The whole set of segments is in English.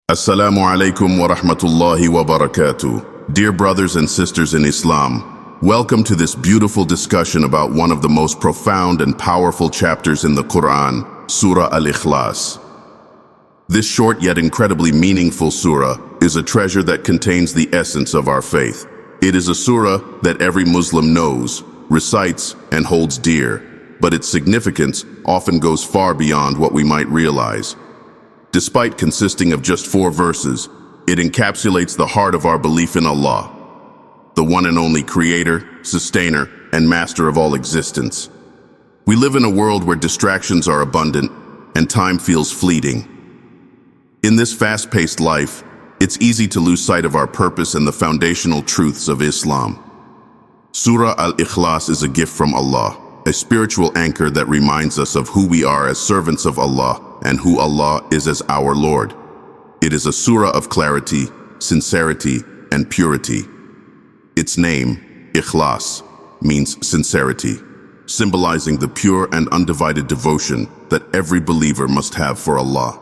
Assalamu alaikum wa rahmatullahi wa barakatuh. Dear brothers and sisters in Islam, welcome to this beautiful discussion about one of the most profound and powerful chapters in the Quran, Surah Al-Ikhlas. This short yet incredibly meaningful surah is a treasure that contains the essence of our faith. It is a surah that every Muslim knows, recites, and holds dear, but its significance often goes far beyond what we might realize. Despite consisting of just 4 verses, it encapsulates the heart of our belief in Allah, the one and only creator, sustainer, and master of all existence. We live in a world where distractions are abundant and time feels fleeting. In this fast-paced life, it's easy to lose sight of our purpose and the foundational truths of Islam. Surah Al-Ikhlas is a gift from Allah, a spiritual anchor that reminds us of who we are as servants of Allah and who Allah is as our Lord. It is a surah of clarity, sincerity, and purity. Its name, Ikhlas, means sincerity, symbolizing the pure and undivided devotion that every believer must have for Allah.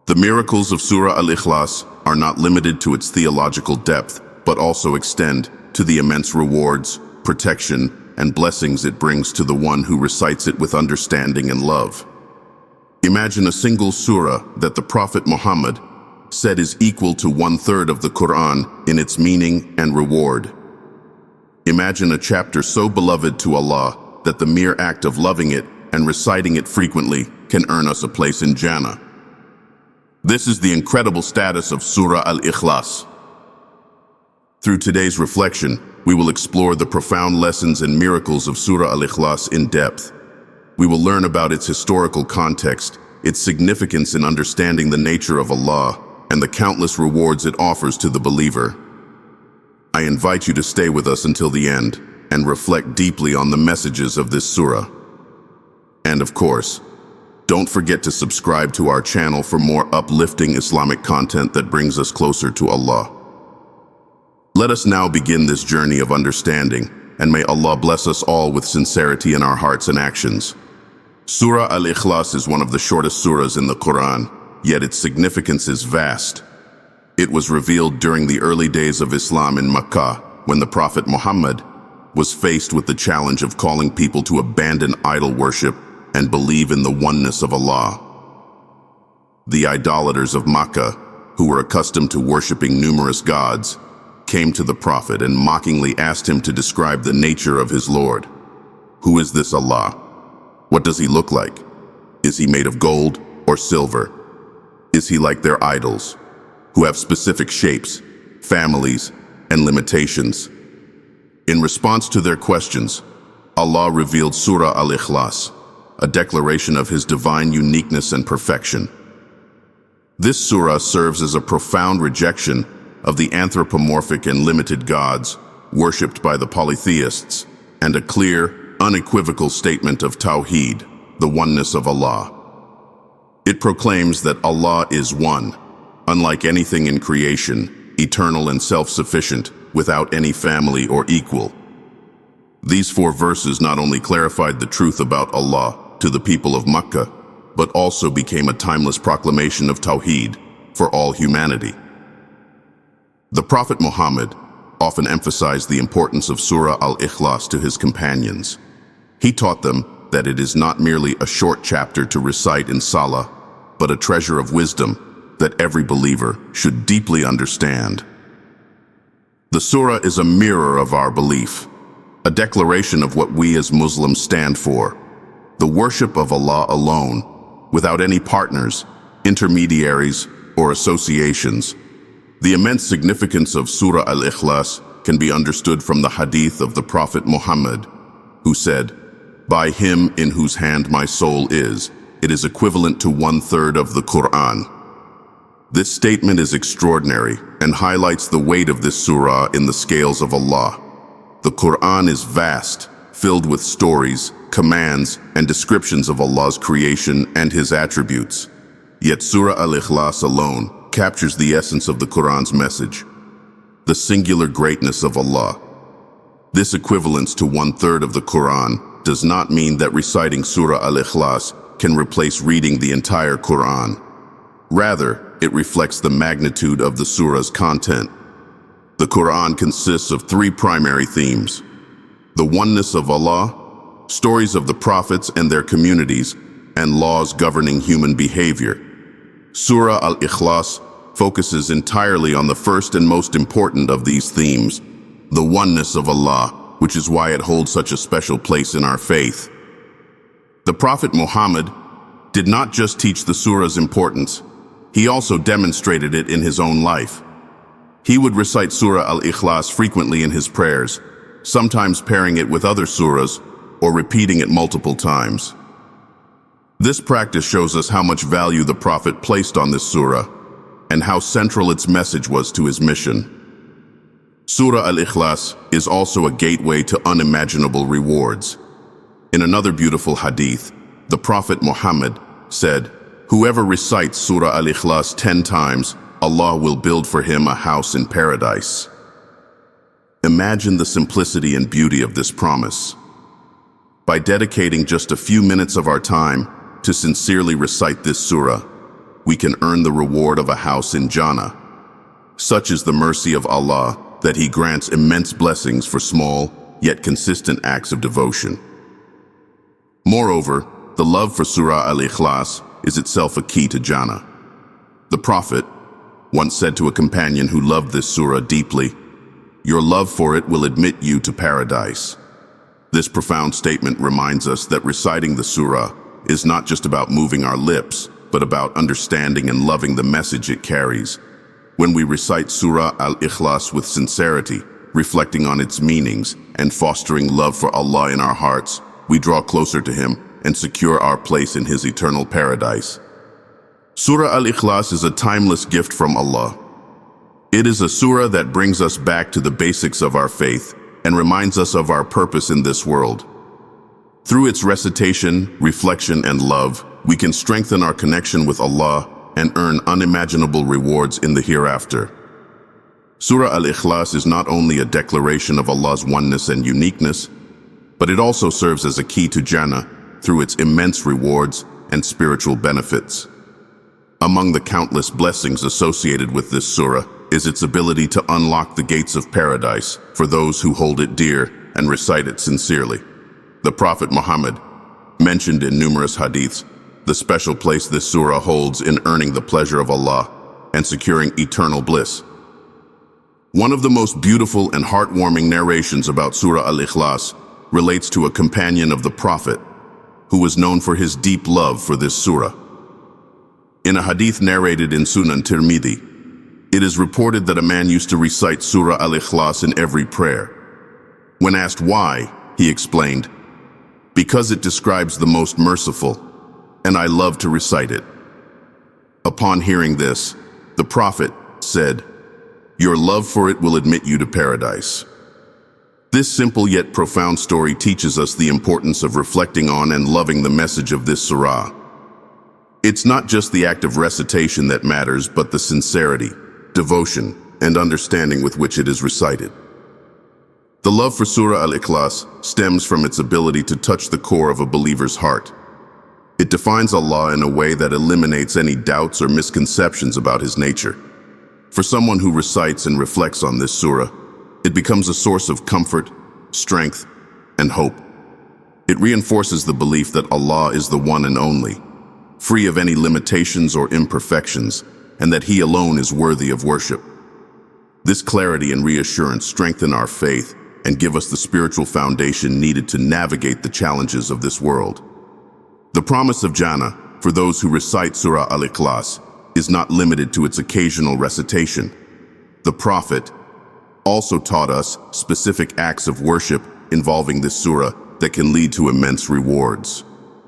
The miracles of Surah Al-Ikhlas are not limited to its theological depth, but also extend to the immense rewards, protection, and blessings it brings to the one who recites it with understanding and love. Imagine a single surah that the Prophet Muhammad said is equal to 1/3 of the Quran in its meaning and reward. Imagine a chapter so beloved to Allah that the mere act of loving it and reciting it frequently can earn us a place in Jannah. This is the incredible status of Surah Al-Ikhlas. Through today's reflection, we will explore the profound lessons and miracles of Surah Al-Ikhlas in depth. We will learn about its historical context, its significance in understanding the nature of Allah, and the countless rewards it offers to the believer. I invite you to stay with us until the end and reflect deeply on the messages of this surah. And of course, don't forget to subscribe to our channel for more uplifting Islamic content that brings us closer to Allah. Let us now begin this journey of understanding, and may Allah bless us all with sincerity in our hearts and actions. Surah Al-Ikhlas is one of the shortest surahs in the Quran, yet its significance is vast. It was revealed during the early days of Islam in Makkah, when the Prophet Muhammad was faced with the challenge of calling people to abandon idol worship and believe in the oneness of Allah. The idolaters of Makkah, who were accustomed to worshiping numerous gods, came to the Prophet and mockingly asked him to describe the nature of his Lord. Who is this Allah? What does he look like? Is he made of gold or silver? Is he like their idols, who have specific shapes, families, and limitations? In response to their questions, Allah revealed Surah Al-Ikhlas, a declaration of his divine uniqueness and perfection. This surah serves as a profound rejection of the anthropomorphic and limited gods worshipped by the polytheists, and a clear, unequivocal statement of Tawheed, the oneness of Allah. It proclaims that Allah is one, unlike anything in creation, eternal and self-sufficient, without any family or equal. These 4 verses not only clarified the truth about Allah to the people of Makkah, but also became a timeless proclamation of Tawheed for all humanity. The Prophet Muhammad often emphasized the importance of Surah Al-Ikhlas to his companions. He taught them that it is not merely a short chapter to recite in Salah, but a treasure of wisdom that every believer should deeply understand. The surah is a mirror of our belief, a declaration of what we as Muslims stand for: the worship of Allah alone, without any partners, intermediaries, or associations. The immense significance of Surah Al-Ikhlas can be understood from the hadith of the Prophet Muhammad, who said, "By him in whose hand my soul is, it is equivalent to 1/3 of the Quran." This statement is extraordinary and highlights the weight of this surah in the scales of Allah. The Quran is vast, filled with stories, commands, and descriptions of Allah's creation and his attributes. Yet Surah Al-Ikhlas alone captures the essence of the Quran's message: the singular greatness of Allah. This equivalence to 1/3 of the Quran does not mean that reciting Surah Al-Ikhlas can replace reading the entire Quran. Rather, it reflects the magnitude of the surah's content. The Quran consists of three primary themes: the oneness of Allah, stories of the prophets and their communities, and laws governing human behavior. Surah Al-Ikhlas focuses entirely on the first and most important of these themes, the oneness of Allah, which is why it holds such a special place in our faith. The Prophet Muhammad did not just teach the surah's importance, he also demonstrated it in his own life. He would recite Surah Al-Ikhlas frequently in his prayers, sometimes pairing it with other surahs or repeating it multiple times. This practice shows us how much value the Prophet placed on this surah and how central its message was to his mission. Surah Al-Ikhlas is also a gateway to unimaginable rewards. In another beautiful hadith, the Prophet Muhammad said, "Whoever recites Surah Al-Ikhlas 10 times, Allah will build for him a house in paradise." Imagine the simplicity and beauty of this promise. By dedicating just a few minutes of our time to sincerely recite this surah, we can earn the reward of a house in Jannah. Such is the mercy of Allah that He grants immense blessings for small yet consistent acts of devotion. Moreover, the love for Surah Al-Ikhlas is itself a key to Jannah. The Prophet once said to a companion who loved this surah deeply, "Your love for it will admit you to paradise." This profound statement reminds us that reciting the surah is not just about moving our lips, but about understanding and loving the message it carries. When we recite Surah Al-Ikhlas with sincerity, reflecting on its meanings, and fostering love for Allah in our hearts, we draw closer to Him and secure our place in His eternal paradise. Surah Al-Ikhlas is a timeless gift from Allah. It is a surah that brings us back to the basics of our faith and reminds us of our purpose in this world. Through its recitation, reflection, and love, we can strengthen our connection with Allah and earn unimaginable rewards in the hereafter. Surah Al-Ikhlas is not only a declaration of Allah's oneness and uniqueness, but it also serves as a key to Jannah through its immense rewards and spiritual benefits. Among the countless blessings associated with this surah is its ability to unlock the gates of paradise for those who hold it dear and recite it sincerely. The Prophet Muhammad mentioned in numerous hadiths the special place this surah holds in earning the pleasure of Allah and securing eternal bliss. One of the most beautiful and heartwarming narrations about Surah Al-Ikhlas relates to a companion of the Prophet who was known for his deep love for this surah. In a hadith narrated in Sunan Tirmidhi, it is reported that a man used to recite Surah Al-Ikhlas in every prayer. When asked why, he explained, "Because it describes the most merciful, and I love to recite it." Upon hearing this, the Prophet said, "Your love for it will admit you to paradise." This simple yet profound story teaches us the importance of reflecting on and loving the message of this surah. It's not just the act of recitation that matters, but the sincerity, devotion, and understanding with which it is recited. The love for Surah Al-Ikhlas stems from its ability to touch the core of a believer's heart. It defines Allah in a way that eliminates any doubts or misconceptions about His nature. For someone who recites and reflects on this surah, it becomes a source of comfort, strength, and hope. It reinforces the belief that Allah is the one and only, free of any limitations or imperfections, and that He alone is worthy of worship. This clarity and reassurance strengthen our faith and give us the spiritual foundation needed to navigate the challenges of this world. The promise of Jannah for those who recite Surah Al-Ikhlas is not limited to its occasional recitation. The Prophet also taught us specific acts of worship involving this surah that can lead to immense rewards.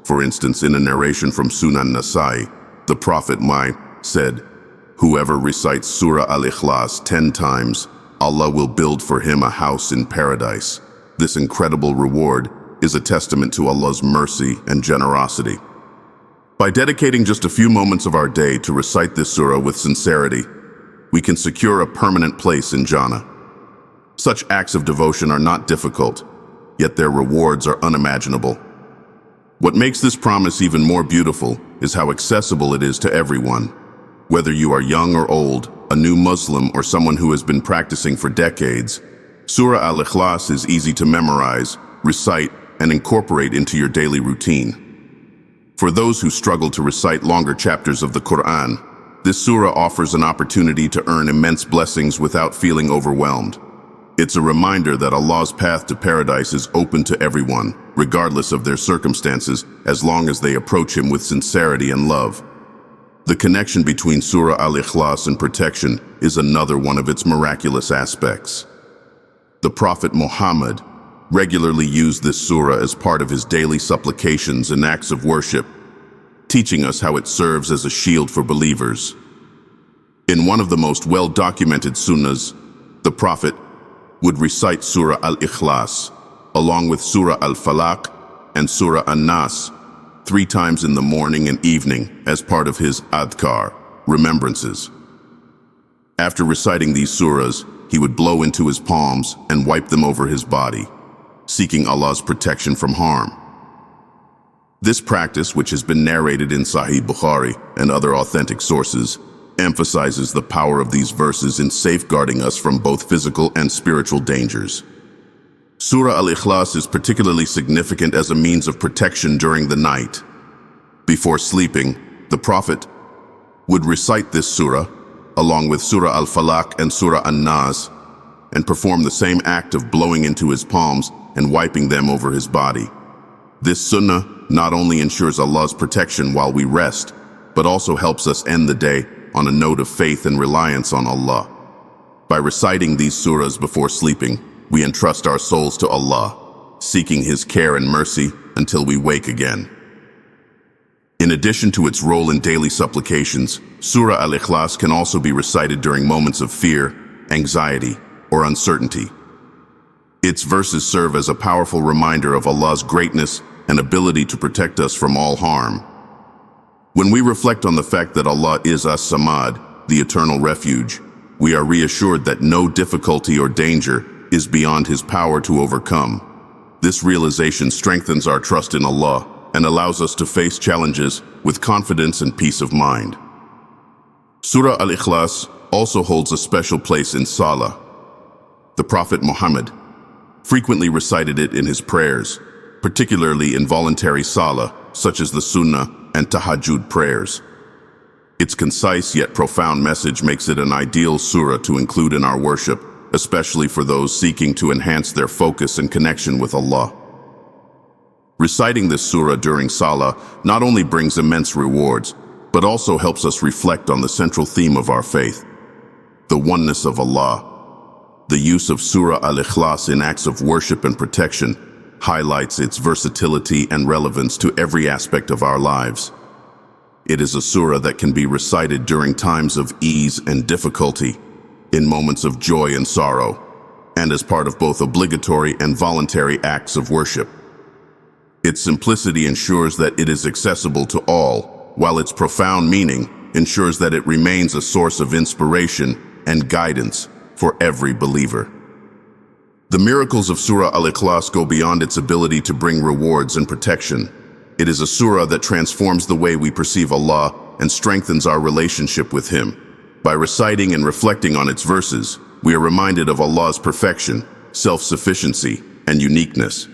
For instance, in a narration from Sunan Nasa'i, the Prophet Muhammad said, "Whoever recites Surah Al-Ikhlas 10 times, Allah will build for him a house in paradise." This incredible reward is a testament to Allah's mercy and generosity. By dedicating just a few moments of our day to recite this surah with sincerity, we can secure a permanent place in Jannah. Such acts of devotion are not difficult, yet their rewards are unimaginable. What makes this promise even more beautiful is how accessible it is to everyone. Whether you are young or old, a new Muslim or someone who has been practicing for decades, Surah Al-Ikhlas is easy to memorize, recite, and incorporate into your daily routine. For those who struggle to recite longer chapters of the Quran, this surah offers an opportunity to earn immense blessings without feeling overwhelmed. It's a reminder that Allah's path to paradise is open to everyone, regardless of their circumstances, as long as they approach Him with sincerity and love. The connection between Surah Al-Ikhlas and protection is another one of its miraculous aspects. The Prophet Muhammad regularly used this surah as part of his daily supplications and acts of worship, teaching us how it serves as a shield for believers. In one of the most well-documented sunnahs, the Prophet would recite Surah Al-Ikhlas, along with Surah Al-Falaq and Surah An-Nas, 3 times in the morning and evening as part of his adhkar, remembrances. After reciting these surahs, he would blow into his palms and wipe them over his body, seeking Allah's protection from harm. This practice, which has been narrated in Sahih Bukhari and other authentic sources, emphasizes the power of these verses in safeguarding us from both physical and spiritual dangers. Surah Al-Ikhlas is particularly significant as a means of protection during the night. Before sleeping, the Prophet would recite this surah, along with Surah Al-Falaq and Surah An-Nas, and perform the same act of blowing into his palms and wiping them over his body. This sunnah not only ensures Allah's protection while we rest, but also helps us end the day on a note of faith and reliance on Allah. By reciting these surahs before sleeping, we entrust our souls to Allah, seeking His care and mercy until we wake again. In addition to its role in daily supplications, Surah Al-Ikhlas can also be recited during moments of fear, anxiety, or uncertainty. Its verses serve as a powerful reminder of Allah's greatness and ability to protect us from all harm. When we reflect on the fact that Allah is As-Samad, the eternal refuge, we are reassured that no difficulty or danger is beyond His power to overcome. This realization strengthens our trust in Allah and allows us to face challenges with confidence and peace of mind. Surah Al-Ikhlas also holds a special place in Salah. The Prophet Muhammad frequently recited it in his prayers, particularly in voluntary Salah, such as the Sunnah and Tahajjud prayers. Its concise yet profound message makes it an ideal surah to include in our worship, especially for those seeking to enhance their focus and connection with Allah. Reciting this surah during Salah not only brings immense rewards, but also helps us reflect on the central theme of our faith, the oneness of Allah. The use of Surah Al-Ikhlas in acts of worship and protection highlights its versatility and relevance to every aspect of our lives. It is a surah that can be recited during times of ease and difficulty, in moments of joy and sorrow, and as part of both obligatory and voluntary acts of worship. Its simplicity ensures that it is accessible to all, while its profound meaning ensures that it remains a source of inspiration and guidance for every believer. The miracles of Surah Al-Ikhlas go beyond its ability to bring rewards and protection. It is a surah that transforms the way we perceive Allah and strengthens our relationship with Him. By reciting and reflecting on its verses, we are reminded of Allah's perfection, self-sufficiency, and uniqueness.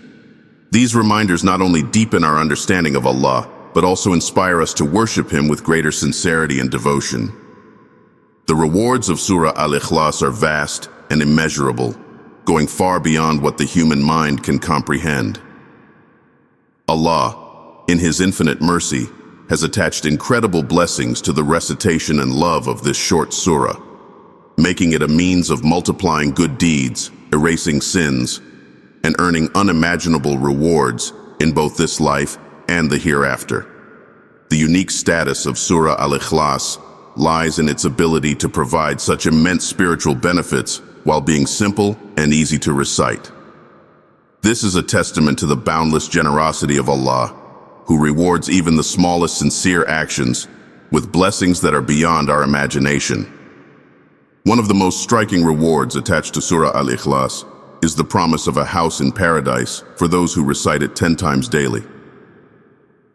These reminders not only deepen our understanding of Allah, but also inspire us to worship Him with greater sincerity and devotion. The rewards of Surah Al-Ikhlas are vast and immeasurable, going far beyond what the human mind can comprehend. Allah, in His infinite mercy, has attached incredible blessings to the recitation and love of this short surah, making it a means of multiplying good deeds, erasing sins, and earning unimaginable rewards in both this life and the hereafter. The unique status of Surah Al-Ikhlas lies in its ability to provide such immense spiritual benefits while being simple and easy to recite. This is a testament to the boundless generosity of Allah, who rewards even the smallest sincere actions with blessings that are beyond our imagination. One of the most striking rewards attached to Surah Al-Ikhlas is the promise of a house in paradise for those who recite it 10 times daily.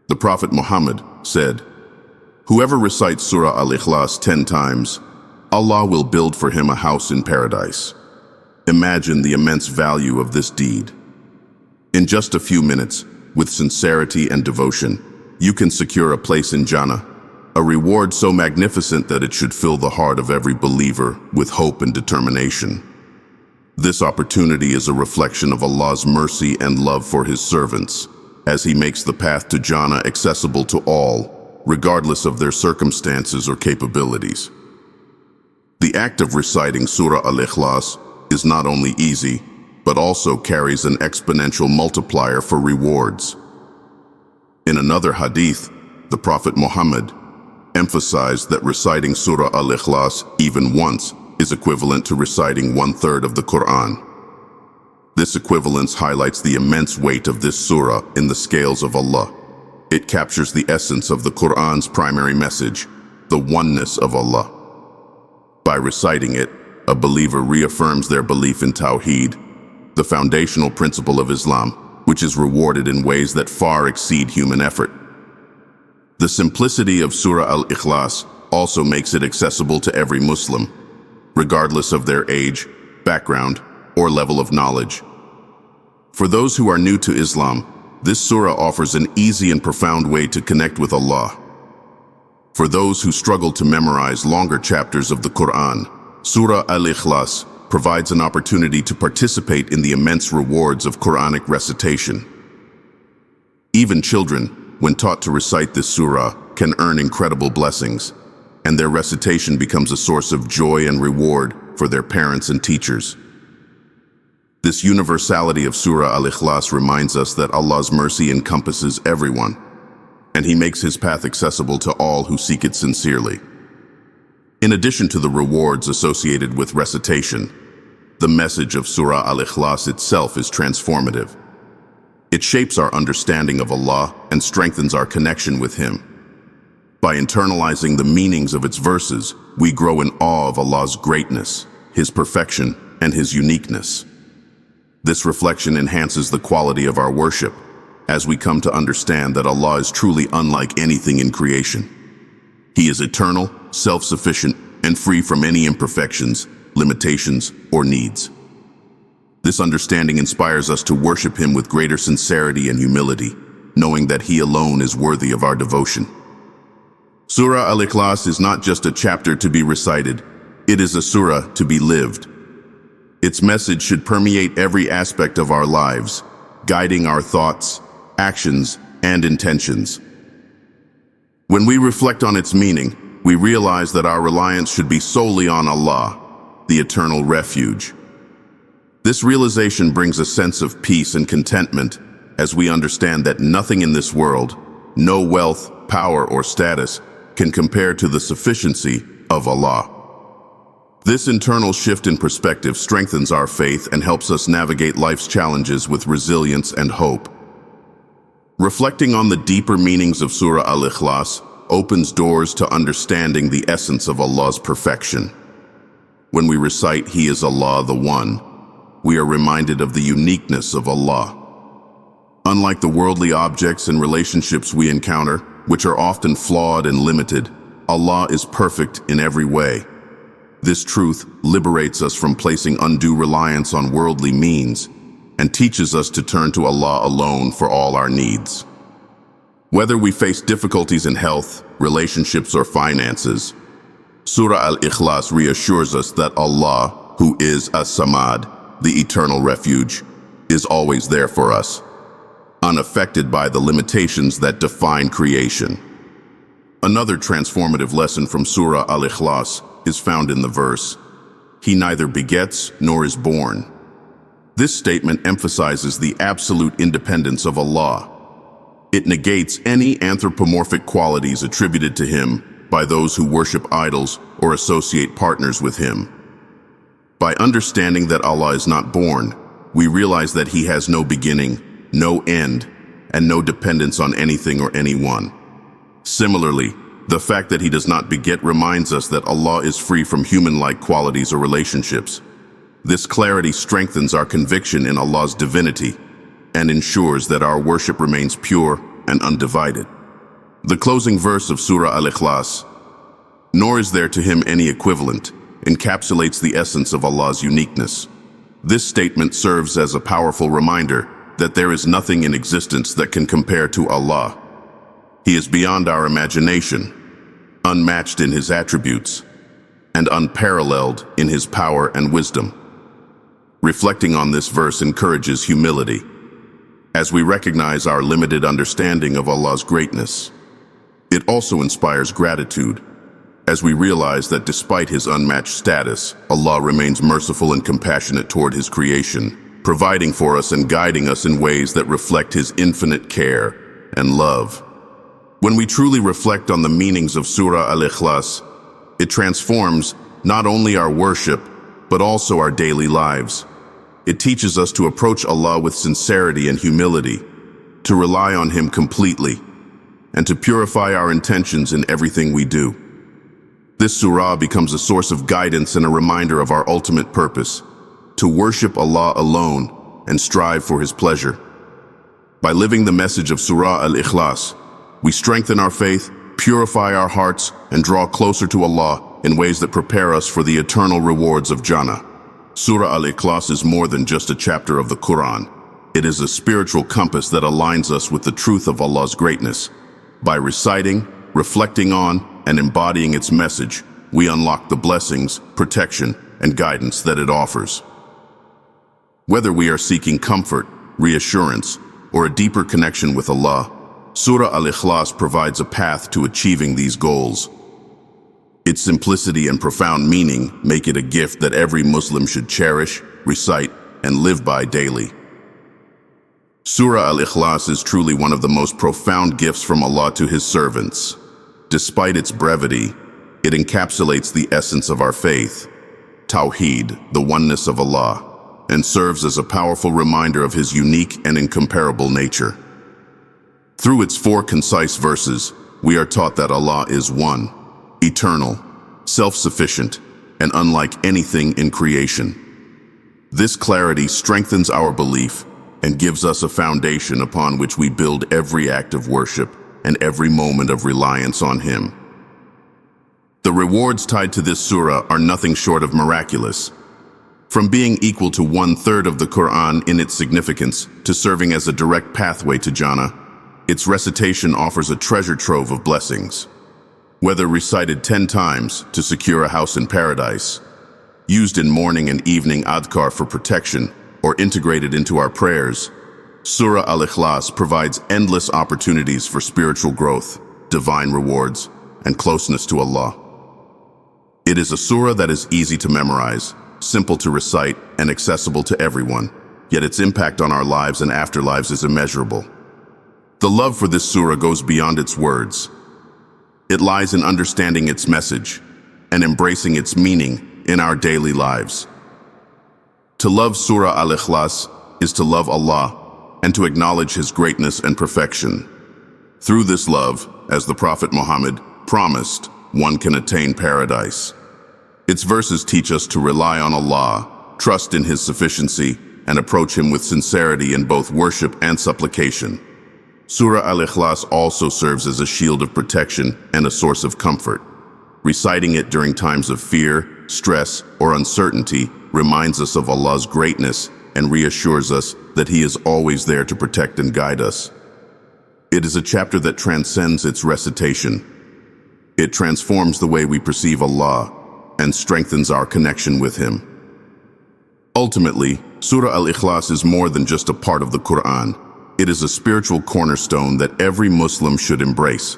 The Prophet Muhammad said, Whoever recites Surah Al-Ikhlas 10 times, Allah will build for him a house in paradise. Imagine the immense value of this deed. In just a few minutes, with sincerity and devotion, you can secure a place in Jannah, a reward so magnificent that it should fill the heart of every believer with hope and determination. This opportunity is a reflection of Allah's mercy and love for His servants, as He makes the path to Jannah accessible to all, regardless of their circumstances or capabilities. The act of reciting Surah Al-Ikhlas is not only easy, but also carries an exponential multiplier for rewards. In another hadith, the Prophet Muhammad emphasized that reciting Surah Al-Ikhlas even once is equivalent to reciting 1/3 of the Quran. This equivalence highlights the immense weight of this surah in the scales of Allah. It captures the essence of the Quran's primary message, the oneness of Allah. By reciting it, a believer reaffirms their belief in Tawheed, the foundational principle of Islam, which is rewarded in ways that far exceed human effort. The simplicity of Surah Al-Ikhlas also makes it accessible to every Muslim, regardless of their age, background, or level of knowledge. For those who are new to Islam, this surah offers an easy and profound way to connect with Allah. For those who struggle to memorize longer chapters of the Quran, Surah Al-Ikhlas provides an opportunity to participate in the immense rewards of Quranic recitation. Even children, when taught to recite this surah, can earn incredible blessings, and their recitation becomes a source of joy and reward for their parents and teachers. This universality of Surah Al-Ikhlas reminds us that Allah's mercy encompasses everyone, and He makes His path accessible to all who seek it sincerely. In addition to the rewards associated with recitation, the message of Surah Al-Ikhlas itself is transformative. It shapes our understanding of Allah and strengthens our connection with Him. By internalizing the meanings of its verses, we grow in awe of Allah's greatness, His perfection, and His uniqueness. This reflection enhances the quality of our worship, as we come to understand that Allah is truly unlike anything in creation. He is eternal, self-sufficient, and free from any imperfections, limitations, or needs. This understanding inspires us to worship Him with greater sincerity and humility, knowing that He alone is worthy of our devotion. Surah Al-Ikhlas is not just a chapter to be recited, it is a surah to be lived. Its message should permeate every aspect of our lives, guiding our thoughts, actions, and intentions. When we reflect on its meaning, we realize that our reliance should be solely on Allah, the eternal refuge. This realization brings a sense of peace and contentment as we understand that nothing in this world, no wealth, power, or status, can compare to the sufficiency of Allah. This internal shift in perspective strengthens our faith and helps us navigate life's challenges with resilience and hope. Reflecting on the deeper meanings of Surah Al-Ikhlas opens doors to understanding the essence of Allah's perfection. When we recite He is Allah the One, we are reminded of the uniqueness of Allah. Unlike the worldly objects and relationships we encounter, which are often flawed and limited, Allah is perfect in every way. This truth liberates us from placing undue reliance on worldly means and teaches us to turn to Allah alone for all our needs. Whether we face difficulties in health, relationships, or finances, Surah Al-Ikhlas reassures us that Allah, who is As-Samad, the eternal refuge, is always there for us, unaffected by the limitations that define creation. Another transformative lesson from Surah Al-Ikhlas is found in the verse, He neither begets nor is born. This statement emphasizes the absolute independence of Allah. It negates any anthropomorphic qualities attributed to Him by those who worship idols or associate partners with Him. By understanding that Allah is not born, we realize that He has no beginning, no end, and no dependence on anything or anyone. Similarly, the fact that He does not beget reminds us that Allah is free from human-like qualities or relationships. This clarity strengthens our conviction in Allah's divinity and ensures that our worship remains pure and undivided. The closing verse of Surah Al-Ikhlas, "Nor is there to him any equivalent," encapsulates the essence of Allah's uniqueness. This statement serves as a powerful reminder that there is nothing in existence that can compare to Allah. He is beyond our imagination, unmatched in his attributes, and unparalleled in his power and wisdom. Reflecting on this verse encourages humility, as we recognize our limited understanding of Allah's greatness. It also inspires gratitude, as we realize that despite his unmatched status, Allah remains merciful and compassionate toward his creation, providing for us and guiding us in ways that reflect his infinite care and love. When we truly reflect on the meanings of Surah Al-Ikhlas, it transforms not only our worship, but also our daily lives. It teaches us to approach Allah with sincerity and humility, to rely on him completely, and to purify our intentions in everything we do. This surah becomes a source of guidance and a reminder of our ultimate purpose, to worship Allah alone and strive for his pleasure. By living the message of Surah Al-Ikhlas, we strengthen our faith, purify our hearts, and draw closer to Allah in ways that prepare us for the eternal rewards of Jannah. Surah Al-Ikhlas is more than just a chapter of the Quran. It is a spiritual compass that aligns us with the truth of Allah's greatness. By reciting, reflecting on, and embodying its message, we unlock the blessings, protection, and guidance that it offers. Whether we are seeking comfort, reassurance, or a deeper connection with Allah, Surah Al-Ikhlas provides a path to achieving these goals. Its simplicity and profound meaning make it a gift that every Muslim should cherish, recite, and live by daily. Surah Al-Ikhlas is truly one of the most profound gifts from Allah to his servants. Despite its brevity, it encapsulates the essence of our faith, Tawheed, the oneness of Allah, and serves as a powerful reminder of his unique and incomparable nature. Through its 4 concise verses, we are taught that Allah is one, eternal, self-sufficient, and unlike anything in creation. This clarity strengthens our belief and gives us a foundation upon which we build every act of worship and every moment of reliance on him. The rewards tied to this surah are nothing short of miraculous. From being equal to 1/3 of the Quran in its significance to serving as a direct pathway to Jannah, its recitation offers a treasure trove of blessings. Whether recited 10 times to secure a house in paradise, used in morning and evening adhkar for protection, or integrated into our prayers, Surah Al-Ikhlas provides endless opportunities for spiritual growth, divine rewards, and closeness to Allah. It is a surah that is easy to memorize, simple to recite, and accessible to everyone, yet its impact on our lives and afterlives is immeasurable. The love for this surah goes beyond its words. It lies in understanding its message and embracing its meaning in our daily lives. To love Surah Al-Ikhlas is to love Allah and to acknowledge his greatness and perfection. Through this love, as the Prophet Muhammad promised, one can attain paradise. Its verses teach us to rely on Allah, trust in his sufficiency, and approach him with sincerity in both worship and supplication. Surah Al-Ikhlas also serves as a shield of protection and a source of comfort. Reciting it during times of fear, stress, or uncertainty reminds us of Allah's greatness and reassures us that he is always there to protect and guide us. It is a chapter that transcends its recitation. It transforms the way we perceive Allah and strengthens our connection with him. Ultimately, Surah Al-Ikhlas is more than just a part of the Quran. It is a spiritual cornerstone that every Muslim should embrace.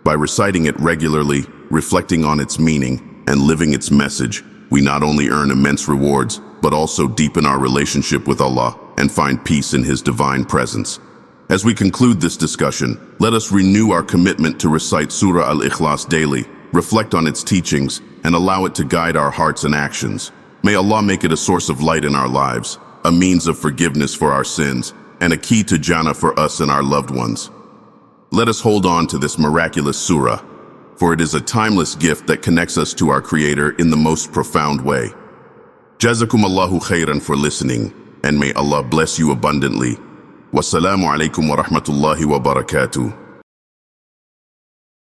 By reciting it regularly, reflecting on its meaning, and living its message, we not only earn immense rewards, but also deepen our relationship with Allah and find peace in his divine presence. As we conclude this discussion, let us renew our commitment to recite Surah Al-Ikhlas daily, reflect on its teachings, and allow it to guide our hearts and actions. May Allah make it a source of light in our lives, a means of forgiveness for our sins, and a key to Jannah for us and our loved ones. Let us hold on to this miraculous surah, for it is a timeless gift that connects us to our Creator in the most profound way. Jazakumullahu khairan for listening, and may Allah bless you abundantly. Wassalamu alaikum wa rahmatullahi wa barakatuh.